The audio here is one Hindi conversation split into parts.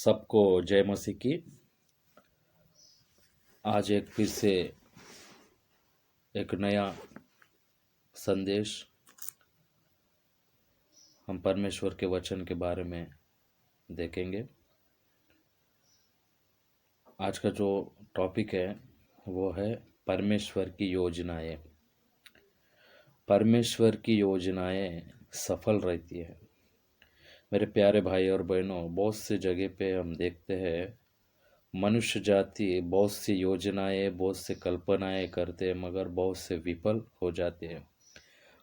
सबको जय मसीह की। आज एक फिर से एक नया संदेश हम परमेश्वर के वचन के बारे में देखेंगे। आज का जो टॉपिक है वो है परमेश्वर की योजनाएं। परमेश्वर की योजनाएं सफल रहती है। मेरे प्यारे भाई और बहनों, बहुत से जगह पे हम देखते हैं मनुष्य जाति बहुत सी योजनाएं, बहुत से कल्पनाएं करते हैं, मगर बहुत से विफल हो जाते हैं।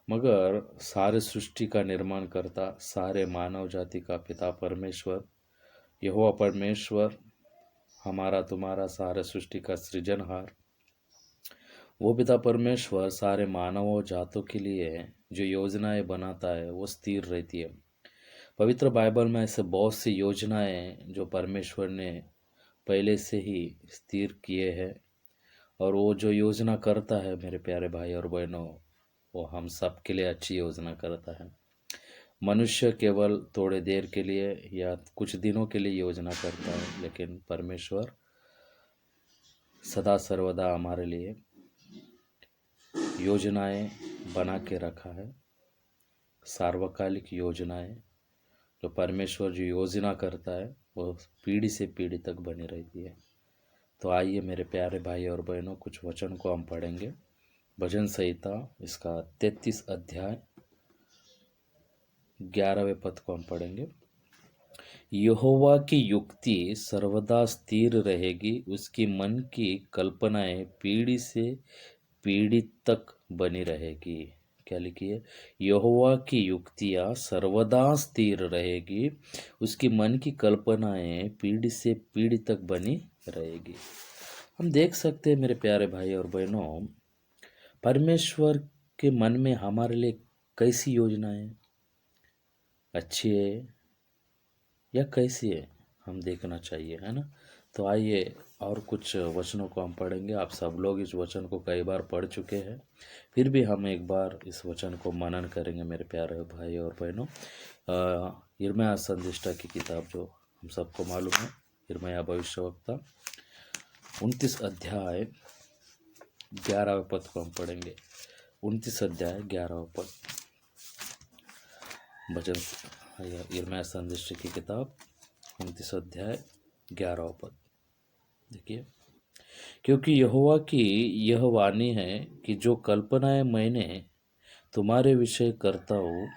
मगर सारे सृष्टि का निर्माण करता, सारे मानव जाति का पिता परमेश्वर, यहोवा परमेश्वर, हमारा तुम्हारा सारे सृष्टि का सृजनहार, वो पिता परमेश्वर सारे मानव जातों के लिए जो योजनाएं बनाता है वो स्थिर रहती है। पवित्र बाइबल में ऐसे बहुत सी योजनाएं जो परमेश्वर ने पहले से ही स्थिर किए हैं, और वो जो योजना करता है मेरे प्यारे भाई और बहनों, वो हम सब के लिए अच्छी योजना करता है। मनुष्य केवल थोड़े देर के लिए या कुछ दिनों के लिए योजना करता है, लेकिन परमेश्वर सदा सर्वदा हमारे लिए योजनाएं बना के रखा है। सार्वकालिक योजनाएं जो परमेश्वर जो योजना करता है वो पीढ़ी से पीढ़ी तक बनी रहती है। तो आइए मेरे प्यारे भाई और बहनों, कुछ वचन को हम पढ़ेंगे। भजन संहिता इसका 33 अध्याय 11वें पद को हम पढ़ेंगे। यहोवा की युक्ति सर्वदा स्थिर रहेगी, उसकी मन की कल्पनाएं पीढ़ी से पीढ़ी तक बनी रहेगी। क्या लिखिए? यहोवा की युक्तियाँ सर्वदा स्थिर रहेगी, उसकी मन की कल्पनाएं पीढ़ी से पीढ़ी तक बनी रहेगी। हम देख सकते हैं मेरे प्यारे भाई और बहनों, परमेश्वर के मन में हमारे लिए कैसी योजनाएं अच्छी है या कैसी है, हम देखना चाहिए, है ना। तो आइए और कुछ वचनों को हम पढ़ेंगे। आप सब लोग इस वचन को कई बार पढ़ चुके हैं, फिर भी हम एक बार इस वचन को मनन करेंगे मेरे प्यारे भाई और बहनों। यिर्मयाह संदेष्टा की किताब जो हम सबको मालूम है, यिर्मयाह भविष्यवक्ता 29 अध्याय 11वें पद को हम पढ़ेंगे। 29 अध्याय 11वां पद, भजन यिर्मयाह संदेष्टा की किताब 29 अध्याय 11वां पद। देखिए, क्योंकि यहोवा की यह वाणी है कि जो कल्पनाएं मैंने तुम्हारे विषय करता हूँ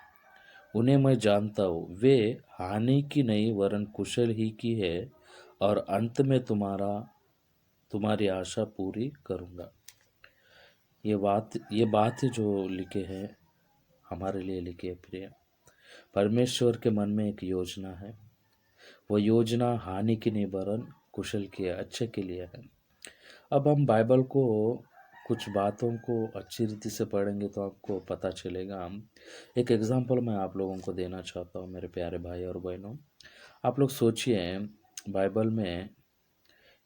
उन्हें मैं जानता हूँ, वे हानि की नहीं वरन कुशल ही की है, और अंत में तुम्हारी आशा पूरी करूँगा। ये बात जो लिखे हैं हमारे लिए लिखे है प्रिय। परमेश्वर के मन में एक योजना है, वो योजना हानि की नहीं वरन कुशल की है, अच्छे के लिए है। अब हम बाइबल को कुछ बातों को अच्छी रीति से पढ़ेंगे तो आपको पता चलेगा। हम एक एग्जांपल मैं आप लोगों को देना चाहता हूँ मेरे प्यारे भाई और बहनों। आप लोग सोचिए, बाइबल में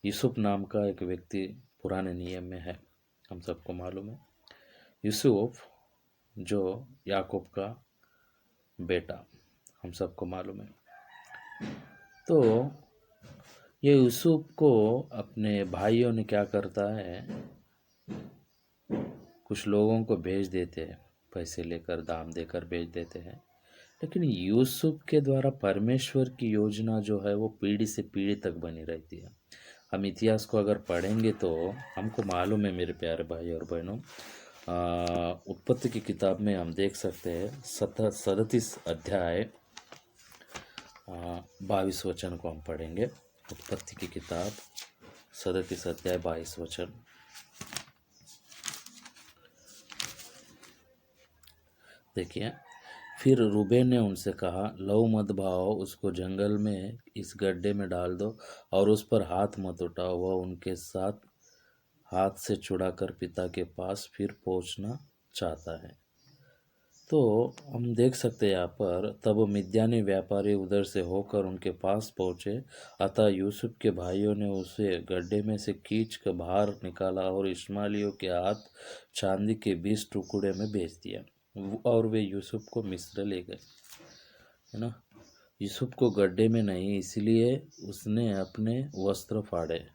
यूसुफ नाम का एक व्यक्ति पुराने नियम में है, हम सबको मालूम है। यूसुफ जो याकूब का बेटा, हम सबको मालूम है। तो ये यूसुफ को अपने भाइयों ने क्या करता है, कुछ लोगों को भेज देते हैं, पैसे लेकर दाम देकर भेज देते हैं। लेकिन यूसुफ के द्वारा परमेश्वर की योजना जो है वो पीढ़ी से पीढ़ी तक बनी रहती है। हम इतिहास को अगर पढ़ेंगे तो हमको मालूम है मेरे प्यारे भाई और बहनों, उत्पत्ति की किताब में हम देख सकते हैं 37 अध्याय 22 वचन को हम पढ़ेंगे। उत्पत्ति की किताब 37 अध्याय 22 वचन। देखिए, फिर रूबेन ने उनसे कहा, लव मत भाओ, उसको जंगल में इस गड्ढे में डाल दो और उस पर हाथ मत उठाओ। वह उनके साथ हाथ से छुड़ाकर पिता के पास फिर पहुंचना चाहता है। तो हम देख सकते हैं यहाँ पर, तब मिद्यानी व्यापारी उधर से होकर उनके पास पहुँचे, अतः यूसुफ के भाइयों ने उसे गड्ढे में से खींच कर बाहर निकाला और इश्माएलियों के हाथ चांदी के 20 टुकड़े में बेच दिया, और वे यूसुफ को मिस्र ले गए, है ना। यूसुफ को गड्ढे में नहीं, इसलिए उसने अपने वस्त्र फाड़े।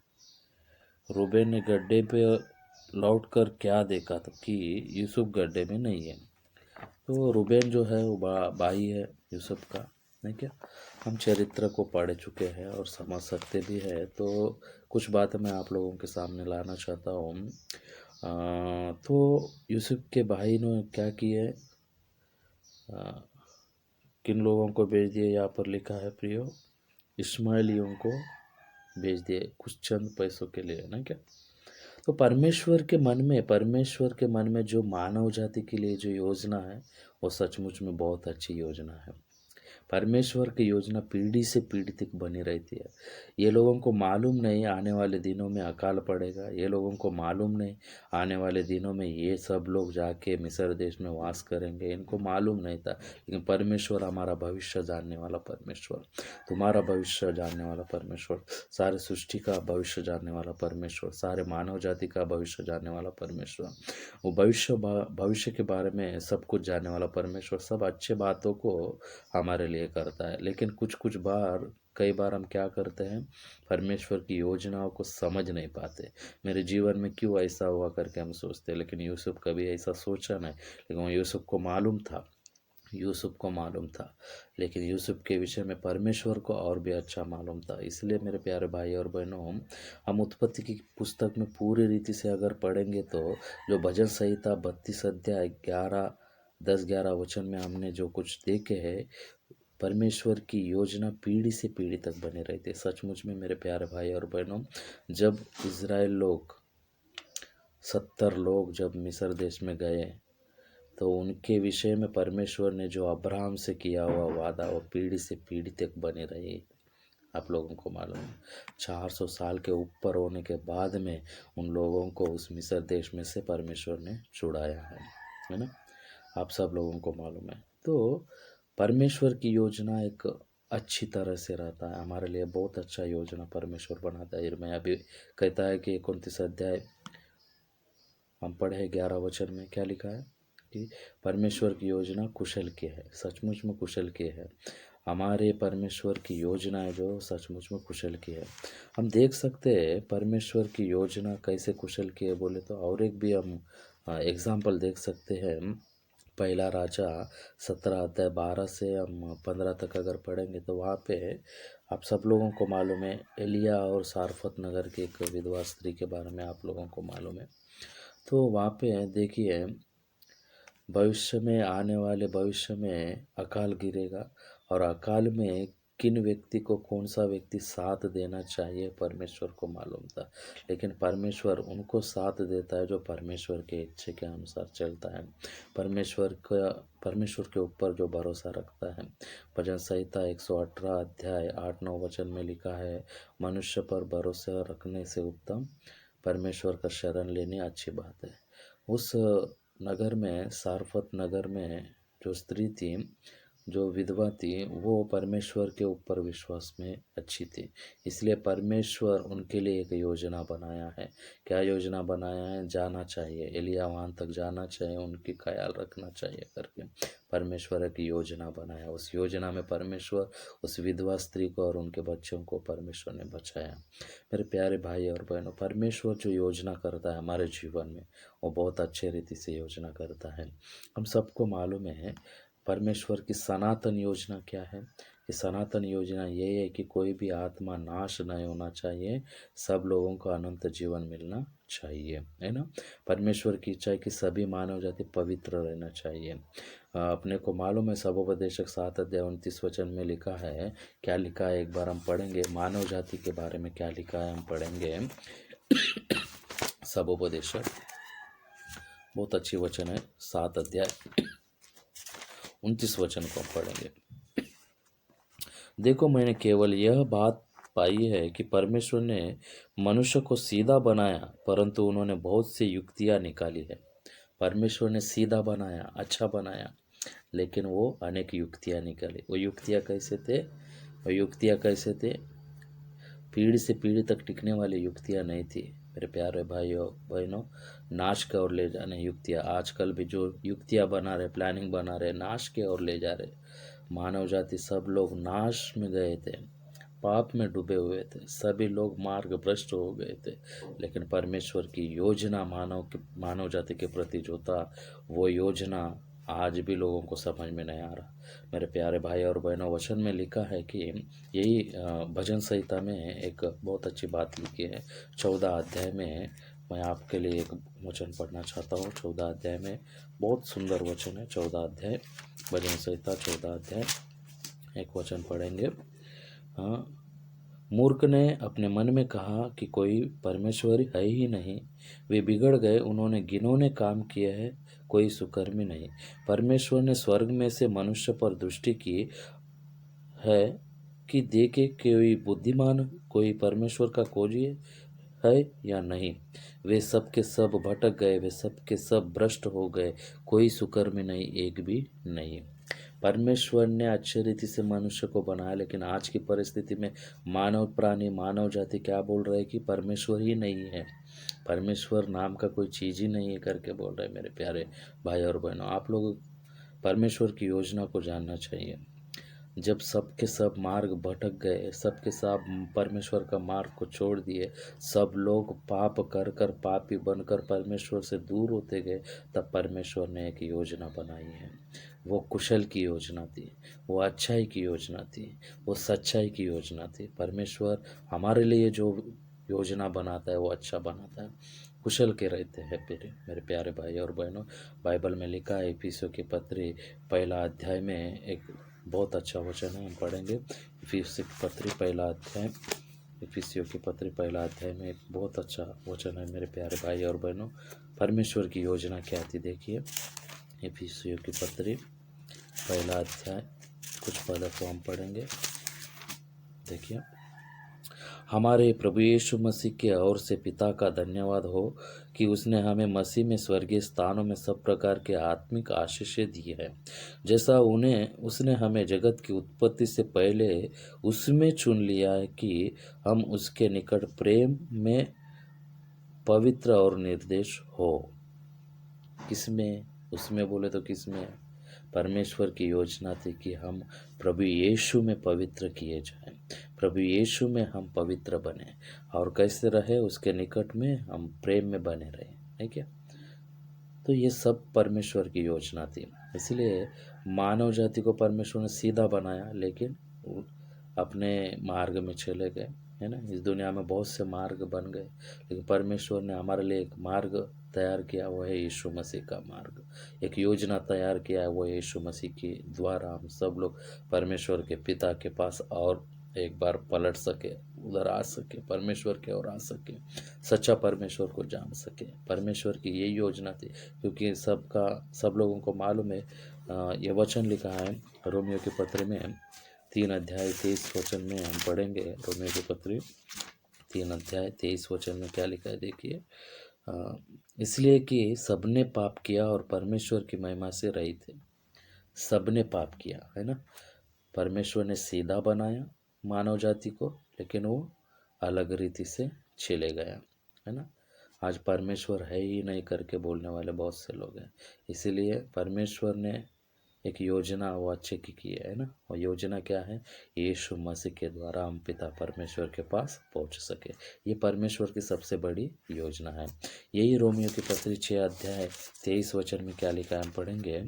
रूबेन ने गड्ढे पे लौटकर क्या देखा था कि यूसुफ गड्ढे में नहीं है। तो रूबेन जो है वो भाई है यूसुफ का, नहीं क्या। हम चरित्र को पढ़ चुके हैं और समझ सकते भी हैं, तो कुछ बातें मैं आप लोगों के सामने लाना चाहता हूँ। तो यूसुफ के भाई ने क्या किए, किन लोगों को भेज दिए, यहाँ पर लिखा है प्रियो, इस्माइलियों को भेज दिए कुछ चंद पैसों के लिए, ना क्या। तो परमेश्वर के मन में जो मानव जाति के लिए जो योजना है वो सचमुच में बहुत अच्छी योजना है। परमेश्वर की योजना पीढ़ी से पीढ़ी तक बनी रहती है। ये लोगों को मालूम नहीं आने वाले दिनों में अकाल पड़ेगा, ये लोगों को मालूम नहीं आने वाले दिनों में ये सब लोग जाके मिस्र देश में वास करेंगे, इनको मालूम नहीं था। लेकिन परमेश्वर हमारा भविष्य जानने वाला परमेश्वर, तुम्हारा भविष्य जानने वाला परमेश्वर, सारे सृष्टि का भविष्य जानने वाला परमेश्वर, सारे मानव जाति का भविष्य जानने वाला परमेश्वर, वो भविष्य के बारे में सब कुछ जानने वाला परमेश्वर सब अच्छे बातों को हमारे लिए करता है। लेकिन कई बार हम क्या करते हैं, परमेश्वर की योजनाओं को समझ नहीं पाते। मेरे जीवन में क्यों ऐसा हुआ करके हम सोचते हैं, लेकिन यूसुफ कभी ऐसा सोचा नहीं। लेकिन यूसुफ को मालूम था, लेकिन यूसुफ के विषय में परमेश्वर को और भी अच्छा मालूम था। इसलिए मेरे प्यारे भाई और बहनों, हम उत्पत्ति की पुस्तक में पूरी रीति से अगर पढ़ेंगे तो जो भजन संहिता 32 अध्याय 10-11 वचन में हमने जो कुछ देखे हैं, परमेश्वर की योजना पीढ़ी से पीढ़ी तक बने रहती है। सचमुच में मेरे प्यारे भाई और बहनों, जब इज़राइल लोग 70 लोग जब मिस्र देश में गए, तो उनके विषय में परमेश्वर ने जो अब्राहम से किया हुआ वादा वो पीढ़ी से पीढ़ी तक बने रही। आप लोगों को मालूम है, 400 साल के ऊपर होने के बाद में उन लोगों को उस मिस्र देश में से परमेश्वर ने छुड़ाया है ना। आप सब लोगों को मालूम है। तो परमेश्वर की योजना एक अच्छी तरह से रहता है, हमारे लिए बहुत अच्छा योजना परमेश्वर बनाता है। यिर्मयाह भी कहता है कि 29 अध्याय हम पढ़े 11 वचन में क्या लिखा है कि परमेश्वर की योजना कुशल की है, सचमुच में कुशल की है। हमारे परमेश्वर की योजना है जो सचमुच में कुशल की है। हम देख सकते हैं परमेश्वर की योजना कैसे कुशल की है बोले तो, और एक भी हम एग्जाम्पल देख सकते हैं। पहला राजा 17 अध्याय 12 से हम 15 तक अगर पढ़ेंगे तो वहाँ पे आप सब लोगों को मालूम है, एलिया और सारफत नगर की एक विधवा स्त्री के बारे में आप लोगों को मालूम है। तो वहाँ पे देखिए, भविष्य में अकाल गिरेगा, और अकाल में किन व्यक्ति को कौन सा व्यक्ति साथ देना चाहिए परमेश्वर को मालूम था। लेकिन परमेश्वर उनको साथ देता है जो परमेश्वर के इच्छे के अनुसार चलता है, परमेश्वर के ऊपर जो भरोसा रखता है। भजन संहिता 118 अध्याय 8-9 वचन में लिखा है, मनुष्य पर भरोसा रखने से उत्तम परमेश्वर का शरण लेनी अच्छी बात है। उस नगर में, सारफत नगर में जो स्त्री थी, जो विधवा थी, वो परमेश्वर के ऊपर विश्वास में अच्छी थी। इसलिए परमेश्वर उनके लिए एक योजना बनाया है। क्या योजना बनाया है? जाना चाहिए, एलिया वहाँ तक जाना चाहिए, उनकी ख्याल रखना चाहिए करके परमेश्वर एक योजना बनाया। उस योजना में परमेश्वर उस विधवा स्त्री को और उनके बच्चों को परमेश्वर ने बचाया। मेरे प्यारे भाई और बहनों, परमेश्वर जो योजना करता है हमारे जीवन में, वो बहुत अच्छे रीति से योजना करता है। हम सबको मालूम है परमेश्वर की सनातन योजना क्या है। कि सनातन योजना ये है कि कोई भी आत्मा नाश नहीं होना चाहिए, सब लोगों को अनंत जीवन मिलना चाहिए, है ना। परमेश्वर की इच्छा है कि सभी मानव जाति पवित्र रहना चाहिए। अपने को मालूम है, सबोपदेशक 7 अध्याय 29 वचन में लिखा है, क्या लिखा है एक बार हम पढ़ेंगे। मानव जाति के बारे में क्या लिखा है हम पढ़ेंगे। सबोपदेशक बहुत अच्छी वचन है, 7 अध्याय 29 वचन को हम पढ़ेंगे। देखो, मैंने केवल यह बात पाई है कि परमेश्वर ने मनुष्य को सीधा बनाया, परंतु उन्होंने बहुत सी युक्तियाँ निकाली है। परमेश्वर ने सीधा बनाया, अच्छा बनाया, लेकिन वो अनेक युक्तियाँ निकाली। वो युक्तियाँ कैसे थे? पीढ़ी से पीढ़ी तक टिकने वाली युक्तियाँ नहीं थी मेरे प्यारे भाइयों बहनों। नाश की ओर ले जाने युक्तियाँ, आजकल भी जो युक्तियाँ बना रहे, प्लानिंग बना रहे, नाश की ओर ले जा रहे। मानव जाति सब लोग नाश में गए थे, पाप में डूबे हुए थे, सभी लोग मार्ग भ्रष्ट हो गए थे। लेकिन परमेश्वर की योजना मानव जाति के प्रति जो था, वो योजना आज भी लोगों को समझ में नहीं आ रहा। मेरे प्यारे भाई और बहनों, वचन में लिखा है कि यही भजन संहिता में एक बहुत अच्छी बात लिखी है। 14 अध्याय में मैं आपके लिए एक वचन पढ़ना चाहता हूँ। 14 अध्याय में बहुत सुंदर वचन है। 14 अध्याय भजन संहिता 14 अध्याय एक वचन पढ़ेंगे। हाँ, मूर्ख ने अपने मन में कहा कि कोई परमेश्वर है ही नहीं। वे बिगड़ गए, उन्होंने घिनौने काम किए हैं, कोई सुकर्मी नहीं। परमेश्वर ने स्वर्ग में से मनुष्य पर दृष्टि की है कि देखे कोई बुद्धिमान, कोई परमेश्वर का खोजी है या नहीं। वे सब के सब भटक गए, वे सब के सब भ्रष्ट हो गए, कोई सुकर्मी नहीं, एक भी नहीं। परमेश्वर ने अच्छी रीति से मनुष्य को बनाया, लेकिन आज की परिस्थिति में मानव प्राणी, मानव जाति क्या बोल रहे हैं कि परमेश्वर ही नहीं है, परमेश्वर नाम का कोई चीज़ ही नहीं है करके बोल रहे हैं। मेरे प्यारे भाई और बहनों, आप लोग परमेश्वर की योजना को जानना चाहिए। जब सब के सब मार्ग भटक गए, सब के सब परमेश्वर का मार्ग को छोड़ दिए, सब लोग पाप कर कर पापी बनकर परमेश्वर से दूर होते गए, तब परमेश्वर ने एक योजना बनाई है। वो कुशल की योजना थी, वो अच्छाई की योजना थी, वो सच्चाई की योजना थी। परमेश्वर हमारे लिए जो योजना बनाता है वो अच्छा बनाता है, कुशल के रहते हैं। मेरे प्यारे भाई और बहनों, बाइबल में लिखा है इफिसियों की पत्री 1 अध्याय में एक बहुत अच्छा वचन है, हम पढ़ेंगे। इफिसियों की पत्री 1 अध्याय, इफिसियों की पत्री 1 अध्याय में एक बहुत अच्छा वचन है। मेरे प्यारे भाई और बहनों, परमेश्वर की योजना क्या थी देखिए। इफिसियों की पत्री 1 अध्याय कुछ पद को हम पढ़ेंगे। देखिए, हमारे प्रभु यीशु मसीह के ओर से पिता का धन्यवाद हो कि उसने हमें मसीह में स्वर्गीय स्थानों में सब प्रकार के आत्मिक आशीषें दी है, जैसा उसने हमें जगत की उत्पत्ति से पहले उसमें चुन लिया है कि हम उसके निकट प्रेम में पवित्र और निर्दोष हो। किसमें? उसमें बोले तो किसमें? परमेश्वर की योजना थी कि हम प्रभु यीशु में पवित्र किए जाएं, प्रभु यीशु में हम पवित्र बने, और कैसे रहे? उसके निकट में हम प्रेम में बने रहे, है क्या? तो ये सब परमेश्वर की योजना थी। इसलिए मानव जाति को परमेश्वर ने सीधा बनाया, लेकिन वो अपने मार्ग में चले गए, है ना। इस दुनिया में बहुत से मार्ग बन गए, लेकिन परमेश्वर ने हमारे लिए एक मार्ग तैयार किया, वो है यीशु मसीह का मार्ग। एक योजना तैयार किया है, वो यीशु मसीह के द्वारा हम सब लोग परमेश्वर के पिता के पास और एक बार पलट सके, उधर आ सके, परमेश्वर के ओर आ सके, सच्चा परमेश्वर को जान सके। परमेश्वर की यही योजना थी, क्योंकि सब लोगों को मालूम है। ये वचन लिखा है रोमियो की पत्री में 3 अध्याय 23 वचन में, हम पढ़ेंगे। रोमियो की पत्री 3 अध्याय 23 वचन में क्या लिखा है देखिए। इसलिए कि सबने पाप किया और परमेश्वर की महिमा से रहित है। सबने पाप किया, है ना। परमेश्वर ने सीधा बनाया मानव जाति को, लेकिन वो अलग रीति से चले गया, है ना। आज परमेश्वर है ही नहीं करके बोलने वाले बहुत से लोग हैं। इसीलिए परमेश्वर ने एक योजना वो अच्छे की है ना। और योजना क्या है? यीशु मसीह के द्वारा हम पिता परमेश्वर के पास पहुंच सके। ये परमेश्वर की सबसे बड़ी योजना है। यही रोमियो की पत्री 6 अध्याय 23 वचन में क्या लिखा है, हम पढ़ेंगे।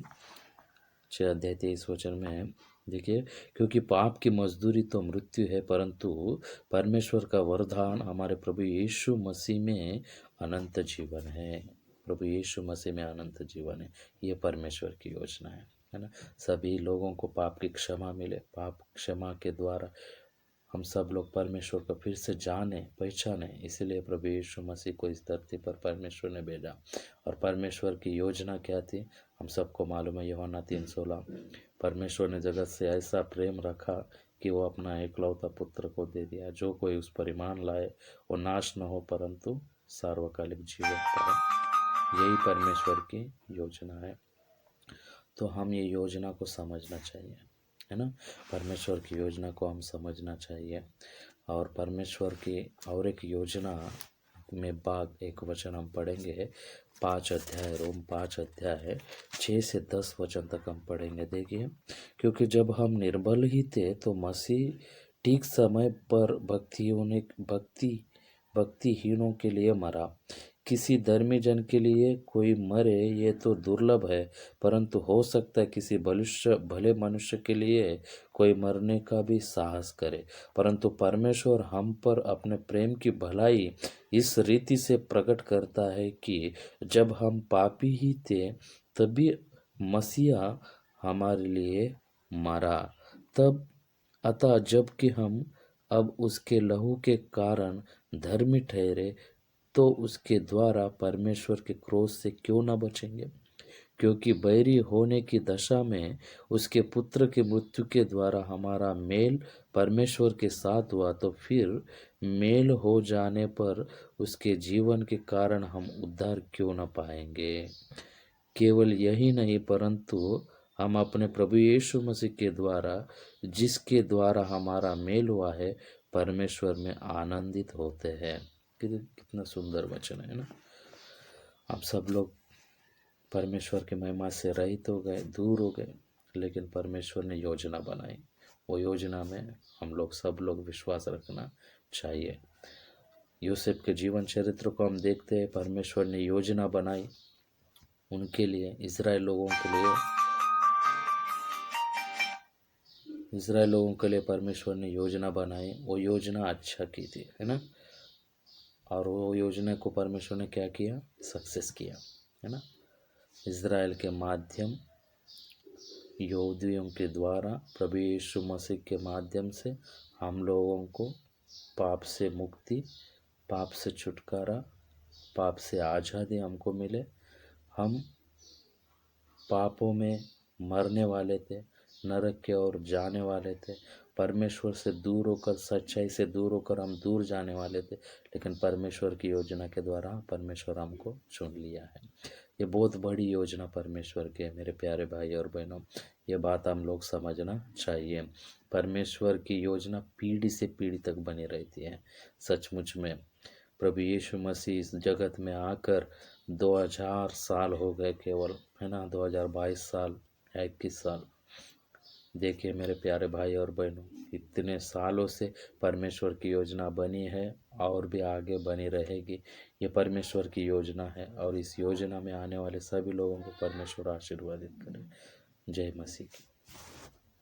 6 अध्याय 23 वचन में देखिए, क्योंकि पाप की मजदूरी तो मृत्यु है, परंतु परमेश्वर का वरदान हमारे प्रभु यीशु मसीह में अनंत जीवन है। प्रभु यीशु मसीह में अनंत जीवन है। ये परमेश्वर की योजना है ना। सभी लोगों को पाप की क्षमा मिले, पाप क्षमा के द्वारा हम सब लोग परमेश्वर को फिर से जाने पहचाने। इसीलिए प्रभु यीशु मसीह को इस धरती पर परमेश्वर ने भेजा। और परमेश्वर की योजना क्या थी? हम सबको मालूम है, यूहन्ना 3:16, परमेश्वर ने जगत से ऐसा प्रेम रखा कि वो अपना एकलौता पुत्र को दे दिया, जो कोई उस पर ईमान लाए वो नाश न हो परंतु सार्वकालिक जीवन पाए। यही परमेश्वर की योजना है। तो हम ये योजना को समझना चाहिए, है ना। परमेश्वर की योजना को हम समझना चाहिए। और परमेश्वर की और एक योजना में भाग एक वचन हम पढ़ेंगे। 5 अध्याय, रोम 5 अध्याय है, 6 से 10 वचन तक हम पढ़ेंगे। देखिए, क्योंकि जब हम निर्बल ही थे तो मसीह ठीक समय पर भक्तिहीनों के लिए मरा। किसी धर्मी जन के लिए कोई मरे ये तो दुर्लभ है, परंतु हो सकता है किसी भले मनुष्य के लिए कोई मरने का भी साहस करे। परंतु परमेश्वर हम पर अपने प्रेम की भलाई इस रीति से प्रकट करता है कि जब हम पापी ही थे तभी मसीहा हमारे लिए मरा। तब अतः जबकि हम अब उसके लहू के कारण धर्मी ठहरे तो उसके द्वारा परमेश्वर के क्रोध से क्यों न बचेंगे। क्योंकि बैरी होने की दशा में उसके पुत्र की मृत्यु के द्वारा हमारा मेल परमेश्वर के साथ हुआ, तो फिर मेल हो जाने पर उसके जीवन के कारण हम उद्धार क्यों न पाएंगे। केवल यही नहीं, परंतु हम अपने प्रभु यीशु मसीह के द्वारा, जिसके द्वारा हमारा मेल हुआ है, परमेश्वर में आनंदित होते हैं। कितना सुंदर वचन है ना। आप सब लोग परमेश्वर की महिमा से रहित हो गए, दूर हो गए, लेकिन परमेश्वर ने योजना बनाई। वो योजना में हम लोग सब लोग विश्वास रखना चाहिए। यूसुफ के जीवन चरित्र को हम देखते हैं। परमेश्वर ने योजना बनाई उनके लिए, इज़राइल लोगों के लिए परमेश्वर ने योजना बनाई। वो योजना अच्छा की थी, है ना। और वो योजना को परमेश्वर ने क्या किया, सक्सेस किया, है ना। इज़राइल के माध्यम, यहूदियों के द्वारा, प्रभु यीशु मसीह के माध्यम से हम लोगों को पाप से मुक्ति, पाप से छुटकारा, पाप से आज़ादी हमको मिले। हम पापों में मरने वाले थे, नरक के ओर जाने वाले थे, परमेश्वर से दूर होकर, सच्चाई से दूर होकर हम दूर जाने वाले थे, लेकिन परमेश्वर की योजना के द्वारा परमेश्वर हमको चुन लिया है। ये बहुत बड़ी योजना परमेश्वर की है मेरे प्यारे भाई और बहनों। ये बात हम लोग समझना चाहिए। परमेश्वर की योजना पीढ़ी से पीढ़ी तक बनी रहती है। सचमुच में प्रभु यीशु मसीह इस जगत में आकर 2000 साल हो गए केवल, है ना। 2022 साल या 21 साल। देखिए मेरे प्यारे भाई और बहनों, इतने सालों से परमेश्वर की योजना बनी है और भी आगे बनी रहेगी। ये परमेश्वर की योजना है और इस योजना में आने वाले सभी लोगों को परमेश्वर आशीर्वादित करे। जय मसीह की।